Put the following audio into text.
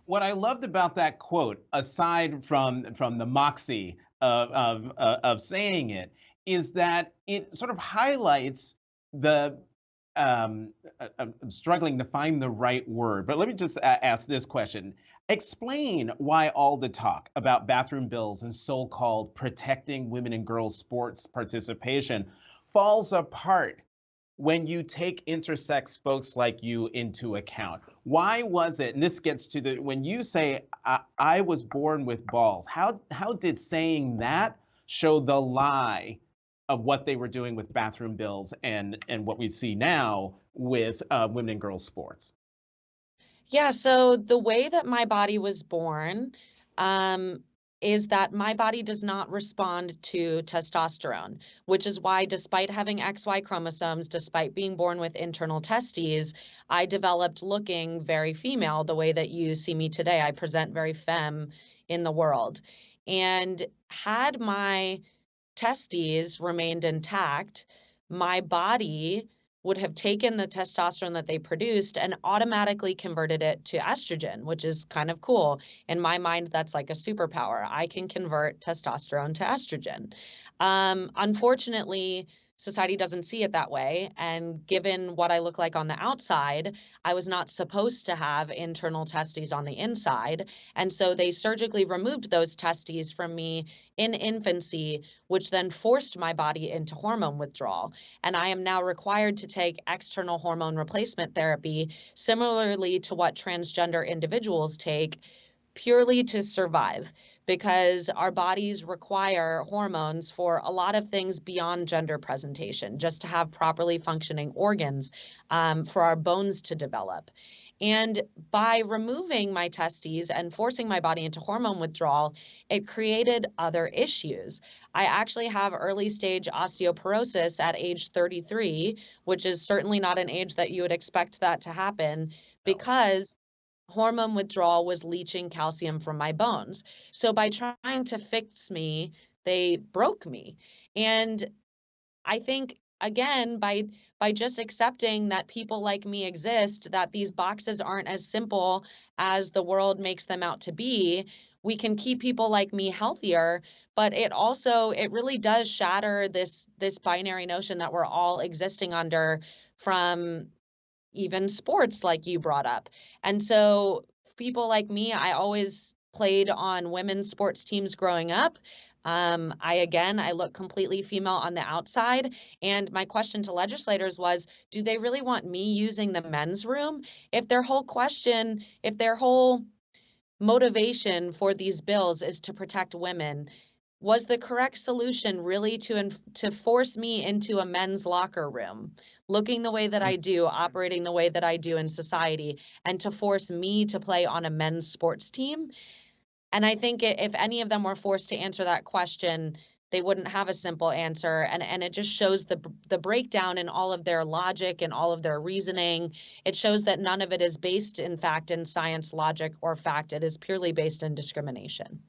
what I loved about that quote, aside from the moxie of saying it, is that it sort of highlights the I'm struggling to find the right word, but let me just ask this question. Explain why all the talk about bathroom bills and so-called protecting women and girls sports participation falls apart when you take intersex folks like you into account. Why was it, and this gets to the, when you say, I was born with balls, how did saying that show the lie of what they were doing with bathroom bills and what we see now with women and girls sports? Yeah, so the way that my body was born, um, is that my body does not respond to testosterone, which is why, despite having XY chromosomes, despite being born with internal testes, I developed looking very female the way that you see me today. I present very femme in the world. And had my testes remained intact, my body would have taken the testosterone that they produced and automatically converted it to estrogen, which is kind of cool. In my mind, that's like a superpower. I can convert testosterone to estrogen. Unfortunately, society doesn't see it that way. And given what I look like on the outside, I was not supposed to have internal testes on the inside. And so they surgically removed those testes from me in infancy, which then forced my body into hormone withdrawal. And I am now required to take external hormone replacement therapy, similarly to what transgender individuals take, purely to survive, because our bodies require hormones for a lot of things beyond gender presentation, just to have properly functioning organs, for our bones to develop. And by removing my testes and forcing my body into hormone withdrawal, it created other issues. I actually have early stage osteoporosis at age 33, which is certainly not an age that you would expect that to happen, No. because hormone withdrawal was leaching calcium from my bones. So by trying to fix me, they broke me. And I think, again, by just accepting that people like me exist, that these boxes aren't as simple as the world makes them out to be, we can keep people like me healthier. But it really does shatter this binary notion that we're all existing under, from even sports like you brought up. And so people like me, I always played on women's sports teams growing up. I look completely female on the outside. And my question to legislators was, do they really want me using the men's room? If their whole motivation for these bills is to protect women, was the correct solution really to force me into a men's locker room, looking the way that I do, operating the way that I do in society, and to force me to play on a men's sports team? And I think if any of them were forced to answer that question, they wouldn't have a simple answer, and it just shows the breakdown in all of their logic and all of their reasoning. It shows that none of it is based, in fact, in science, logic, or fact. It is purely based in discrimination.